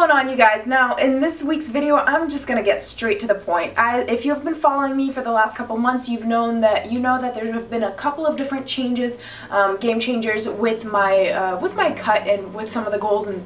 going on, you guys? Now, in this week's video, I'm just gonna get straight to the point. If you've been following me for the last couple months, you know that there have been a couple of different changes, game changers with my cut and with some of the goals and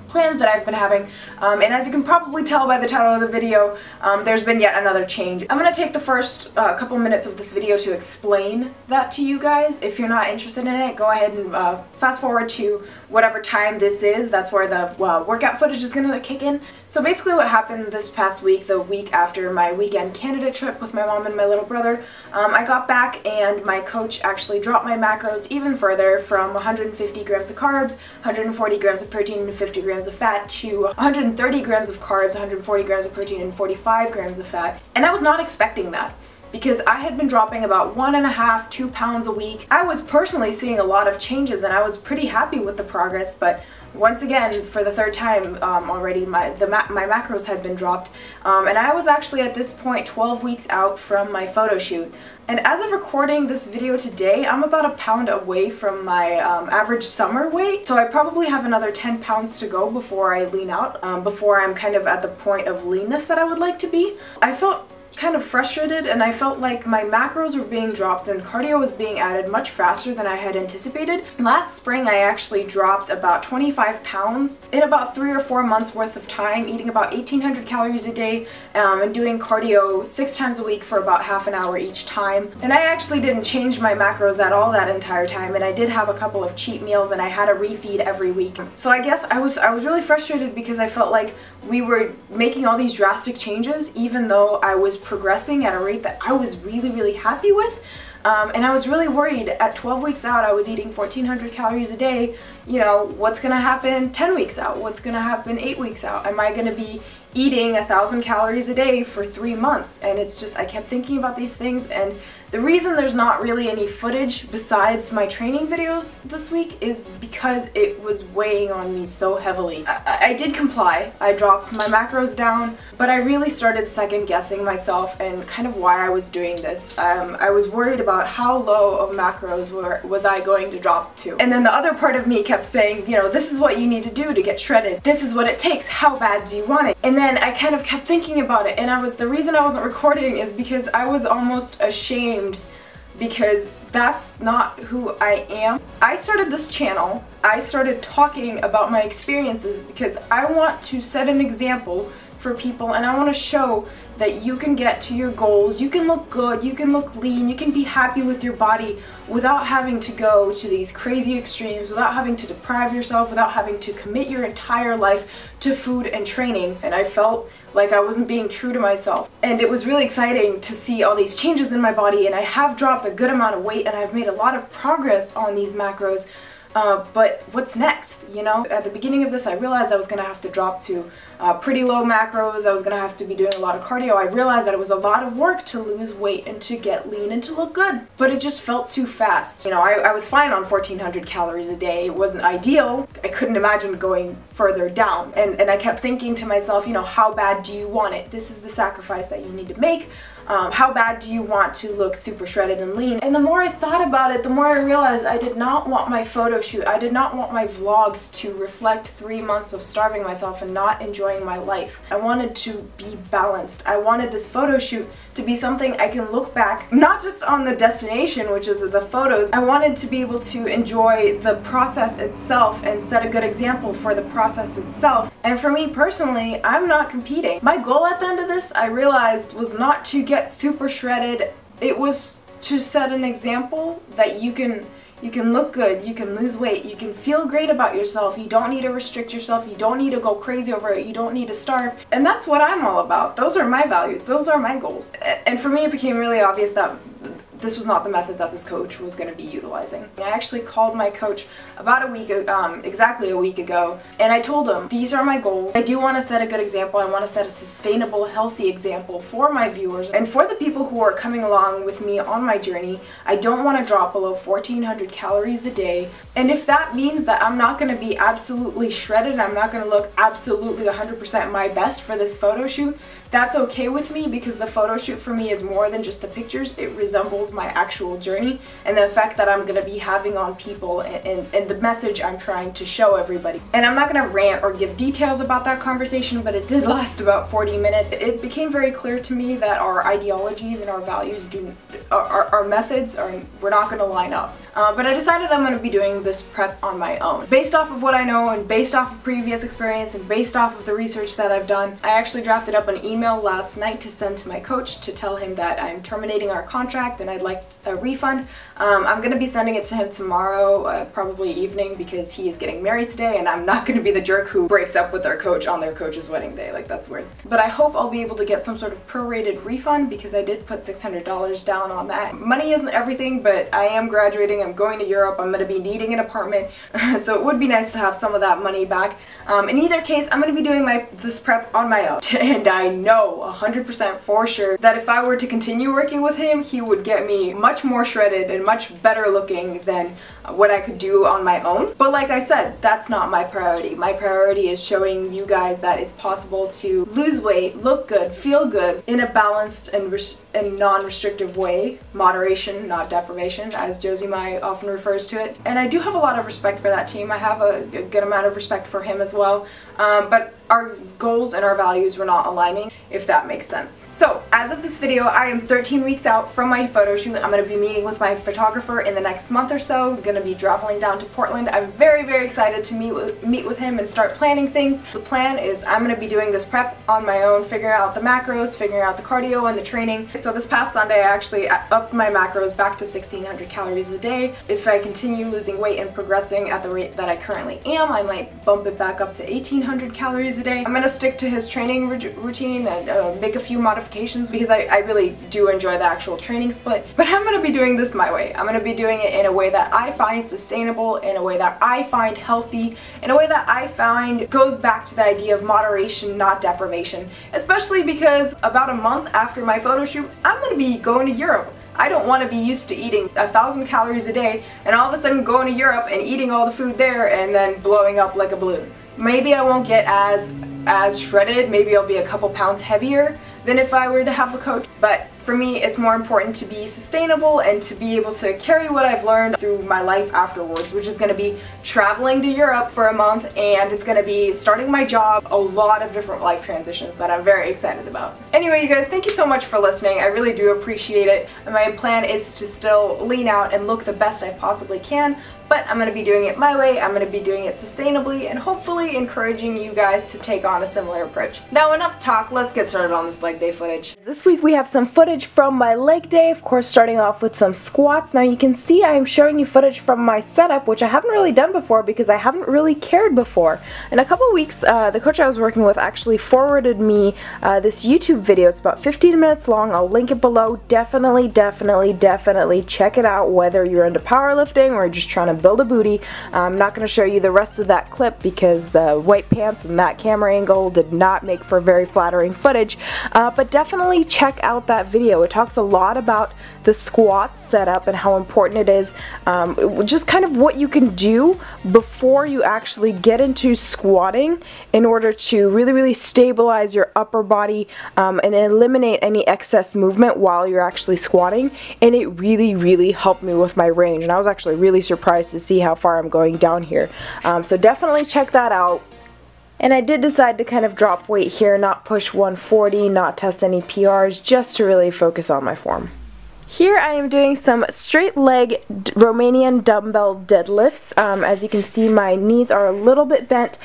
plans that I've been having, and as you can probably tell by the title of the video, there's been yet another change. I'm going to take the first couple minutes of this video to explain that to you guys. If you're not interested in it, go ahead and fast forward to whatever time this is. That's where the workout footage is going to kick in. So basically what happened this past week, the week after my weekend Canada trip with my mom and my little brother, I got back and my coach actually dropped my macros even further from 150 grams of carbs, 140 grams of protein, and 50 grams of fat to 130 grams of carbs, 140 grams of protein, and 45 grams of fat. And I was not expecting that, because I had been dropping about 1.5 to 2 pounds a week. I was personally seeing a lot of changes and I was pretty happy with the progress, but once again, for the third time already, my macros had been dropped, and I was actually at this point 12 weeks out from my photo shoot. And as of recording this video today, I'm about a pound away from my average summer weight, so I probably have another 10 pounds to go before I lean out, before I'm kind of at the point of leanness that I would like to be. I felt kind of frustrated, and I felt like my macros were being dropped and cardio was being added much faster than I had anticipated. Last spring I actually dropped about 25 pounds in about 3 or 4 months worth of time, eating about 1,800 calories a day and doing cardio 6 times a week for about half an hour each time. And I actually didn't change my macros at all that entire time, and I did have a couple of cheat meals and I had a refeed every week. So I guess I was really frustrated because I felt like we were making all these drastic changes even though I was progressing at a rate that I was really happy with. And I was really worried. At 12 weeks out, I was eating 1,400 calories a day. You know, what's gonna happen 10 weeks out? What's gonna happen 8 weeks out? Am I gonna be eating 1,000 calories a day for 3 months? And it's just, I kept thinking about these things, and the reason there's not really any footage besides my training videos this week is because it was weighing on me so heavily. I did comply. I dropped my macros down, but I really started second guessing myself and kind of why I was doing this. I was worried about how low of macros was I going to drop to. And then the other part of me kept saying, you know, this is what you need to do to get shredded. This is what it takes. How bad do you want it? And then I kind of kept thinking about it, and the reason I wasn't recording is because I was almost ashamed, because that's not who I am. I started this channel, I started talking about my experiences because I want to set an example for people, and I want to show that you can get to your goals, you can look good, you can look lean, you can be happy with your body without having to go to these crazy extremes, without having to deprive yourself, without having to commit your entire life to food and training. And I felt like I wasn't being true to myself. And it was really exciting to see all these changes in my body, and I have dropped a good amount of weight and I've made a lot of progress on these macros. But what's next, you know? At the beginning of this, I realized I was going to have to drop to pretty low macros. I was going to have to be doing a lot of cardio. I realized that it was a lot of work to lose weight and to get lean and to look good. But it just felt too fast. You know, I was fine on 1,400 calories a day. It wasn't ideal. I couldn't imagine going further down. And I kept thinking to myself, you know, how bad do you want it? This is the sacrifice that you need to make. How bad do you want to look super shredded and lean? And the more I thought about it, the more I realized I did not want my photo shoot, I did not want my vlogs to reflect 3 months of starving myself and not enjoying my life. I wanted to be balanced. I wanted this photo shoot to be something I can look back, not just on the destination, which is the photos. I wanted to be able to enjoy the process itself and set a good example for the process itself. And for me personally, I'm not competing. My goal at the end of this, I realized, was not to get super shredded. It was to set an example that you can look good, you can lose weight, you can feel great about yourself, you don't need to restrict yourself, you don't need to go crazy over it, you don't need to starve. And that's what I'm all about. Those are my values, those are my goals. And for me it became really obvious that this was not the method that this coach was going to be utilizing. I actually called my coach about exactly a week ago, and I told him, these are my goals. I do want to set a good example. I want to set a sustainable, healthy example for my viewers and for the people who are coming along with me on my journey. I don't want to drop below 1,400 calories a day, and if that means that I'm not going to be absolutely shredded and I'm not going to look absolutely 100% my best for this photo shoot, that's okay with me, because the photo shoot for me is more than just the pictures. It resembles shows my actual journey and the effect that I'm going to be having on people and the message I'm trying to show everybody. And I'm not going to rant or give details about that conversation, but it did last about 40 minutes. It became very clear to me that our ideologies and our values our methods we're not going to line up. But I decided I'm going to be doing this prep on my own. Based off of what I know and based off of previous experience and based off of the research that I've done, I actually drafted up an email last night to send to my coach to tell him that I'm terminating our contract and I'd like a refund. I'm going to be sending it to him tomorrow, probably evening, because he is getting married today and I'm not going to be the jerk who breaks up with their coach on their coach's wedding day. Like, that's weird. But I hope I'll be able to get some sort of prorated refund because I did put $600 down on that. Money isn't everything, but I am graduating. I'm going to Europe. I'm going to be needing an apartment, so it would be nice to have some of that money back. In either case, I'm going to be doing this prep on my own, and I know 100% for sure that if I were to continue working with him, he would get me much more shredded and much better looking than what I could do on my own. But like I said, that's not my priority. My priority is showing you guys that it's possible to lose weight, look good, feel good in a balanced and non-restrictive way. Moderation, not deprivation, as Josie Mai often refers to it. And I do have a lot of respect for that team. I have a good amount of respect for him as well. But our goals and our values were not aligning, if that makes sense. So, as of this video, I am 13 weeks out from my photo shoot. I'm going to be meeting with my photographer in the next month or so. I'm going to be traveling down to Portland. I'm very, very excited to meet with him and start planning things. The plan is I'm going to be doing this prep on my own, figuring out the macros, figuring out the cardio and the training. So this past Sunday, I actually upped my macros back to 1,600 calories a day. If I continue losing weight and progressing at the rate that I currently am, I might bump it back up to 1,800 calories a day. I'm going to stick to his training routine and make a few modifications because I really do enjoy the actual training split. But I'm going to be doing this my way. I'm going to be doing it in a way that I find sustainable, in a way that I find healthy, in a way that I find goes back to the idea of moderation, not deprivation. Especially because about a month after my photo shoot, I'm going to be going to Europe. I don't want to be used to eating 1,000 calories a day and all of a sudden going to Europe and eating all the food there and then blowing up like a balloon. Maybe I won't get as shredded, maybe I'll be a couple pounds heavier than if I were to have a coach, but for me it's more important to be sustainable and to be able to carry what I've learned through my life afterwards, which is going to be traveling to Europe for a month, and it's going to be starting my job, a lot of different life transitions that I'm very excited about. Anyway, you guys, thank you so much for listening. I really do appreciate it. My plan is to still lean out and look the best I possibly can, but I'm going to be doing it my way. I'm going to be doing it sustainably and hopefully encouraging you guys to take on a similar approach. Now, enough talk, let's get started on this leg day footage. This week we have some footage from my leg day, of course starting off with some squats. Now you can see I'm showing you footage from my setup, which I haven't really done before because I haven't really cared before. In a couple weeks, the coach I was working with actually forwarded me this YouTube video. It's about 15 minutes long. I'll link it below. Definitely check it out, whether you're into powerlifting or just trying to build a booty. I'm not going to show you the rest of that clip because the white pants and that camera angle did not make for very flattering footage, but definitely check out that video. It talks a lot about the squat setup and how important it is, just kind of what you can do before you actually get into squatting in order to really stabilize your upper body and eliminate any excess movement while you're actually squatting. And it really helped me with my range, and I was actually really surprised to see how far I'm going down here. So definitely check that out. And I did decide to kind of drop weight here, not push 140, not test any PRs, just to really focus on my form. Here I am doing some straight leg Romanian dumbbell deadlifts. As you can see, my knees are a little bit bent.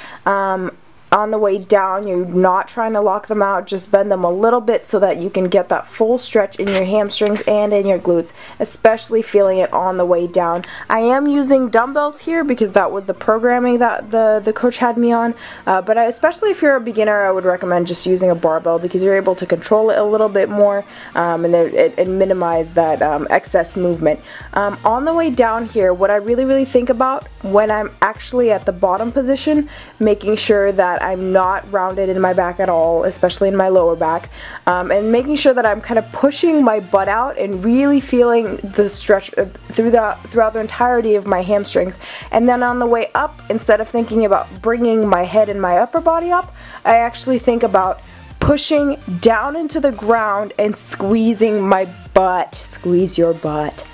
On the way down, you're not trying to lock them out, just bend them a little bit so that you can get that full stretch in your hamstrings and in your glutes, especially feeling it on the way down. I am using dumbbells here because that was the programming that the coach had me on, but especially if you're a beginner, I would recommend just using a barbell because you're able to control it a little bit more and minimize that excess movement. On the way down here, what I really think about when I'm actually at the bottom position, making sure that I'm not rounded in my back at all, especially in my lower back, and making sure that I'm kind of pushing my butt out and really feeling the stretch throughout the entirety of my hamstrings. And then on the way up, instead of thinking about bringing my head and my upper body up, I actually think about pushing down into the ground and squeezing my butt. Squeeze your butt.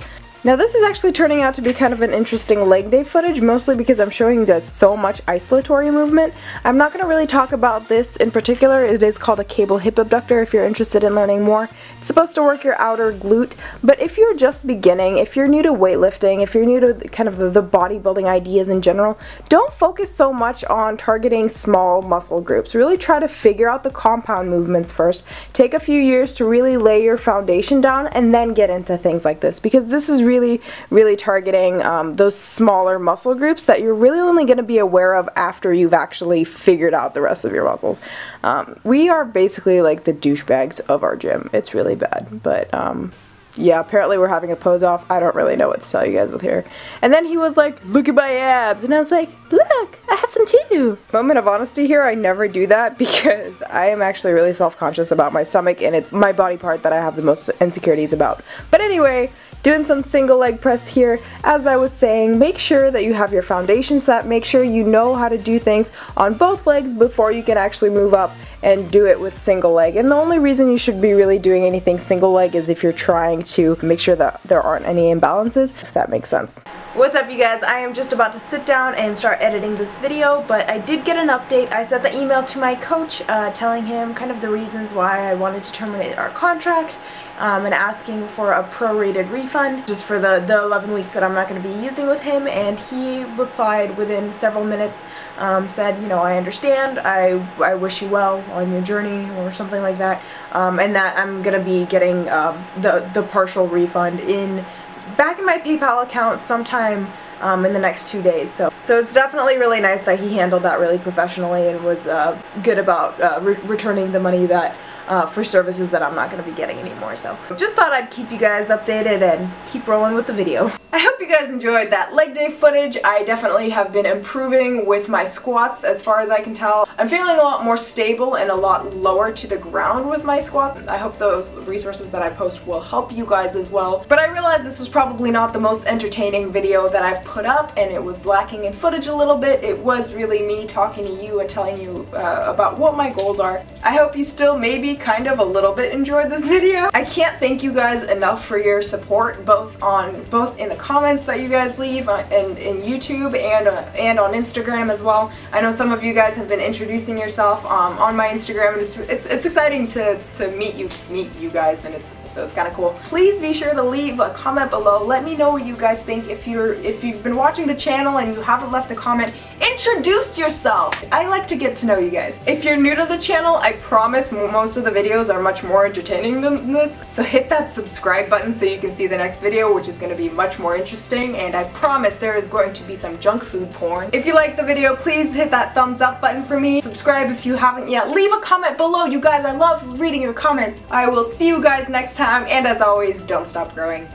Now this is actually turning out to be kind of an interesting leg day footage, mostly because I'm showing you guys so much isolatory movement. I'm not going to really talk about this in particular. It is called a cable hip abductor if you're interested in learning more. It's supposed to work your outer glute, but if you're just beginning, if you're new to weightlifting, if you're new to kind of the bodybuilding ideas in general, don't focus so much on targeting small muscle groups. Really try to figure out the compound movements first. Take a few years to really lay your foundation down and then get into things like this, because this is really targeting those smaller muscle groups that you're really only going to be aware of after you've actually figured out the rest of your muscles. We are basically like the douchebags of our gym. It's really bad, but yeah, apparently we're having a pose off. I don't really know what to tell you guys with here. And then he was like, look at my abs, and I was like, look, I have some too. Moment of honesty here, I never do that because I am actually really self-conscious about my stomach, and it's my body part that I have the most insecurities about. But anyway, doing some single leg press here. As I was saying, make sure that you have your foundation set. Make sure you know how to do things on both legs before you can actually move up and do it with single leg. And the only reason you should be really doing anything single leg is if you're trying to make sure that there aren't any imbalances, if that makes sense. What's up, you guys? I am just about to sit down and start editing this video, but I did get an update. I sent the email to my coach telling him kind of the reasons why I wanted to terminate our contract and asking for a prorated refund just for the 11 weeks that I'm not going to be using with him, and he replied within several minutes, said, you know, I understand, I wish you well on your journey or something like that, and that I'm going to be getting the partial refund back in my PayPal account sometime in the next 2 days. So it's definitely really nice that he handled that really professionally and was good about returning the money that for services that I'm not going to be getting anymore. So just thought I'd keep you guys updated and keep rolling with the video. I hope you guys enjoyed that leg day footage. I definitely have been improving with my squats as far as I can tell. I'm feeling a lot more stable and a lot lower to the ground with my squats. I hope those resources that I post will help you guys as well. But I realized this was probably not the most entertaining video that I've put up, and it was lacking in footage a little bit. It was really me talking to you and telling you about what my goals are. I hope you still maybe kind of a little bit enjoyed this video. I can't thank you guys enough for your support, both in the comments that you guys leave in YouTube and on Instagram as well. I know some of you guys have been introducing yourself on my Instagram, and it's exciting to meet you guys, and so it's kind of cool. Please be sure to leave a comment below. Let me know what you guys think. If you've been watching the channel and you haven't left a comment, introduce yourself. I like to get to know you guys. If you're new to the channel, I promise most of the videos are much more entertaining than this. So hit that subscribe button so you can see the next video, which is going to be much more interesting, and I promise there is going to be some junk food porn. If you like the video, please hit that thumbs up button for me. Subscribe if you haven't yet. Leave a comment below, you guys. I love reading your comments. I will see you guys next time, and as always, don't stop growing.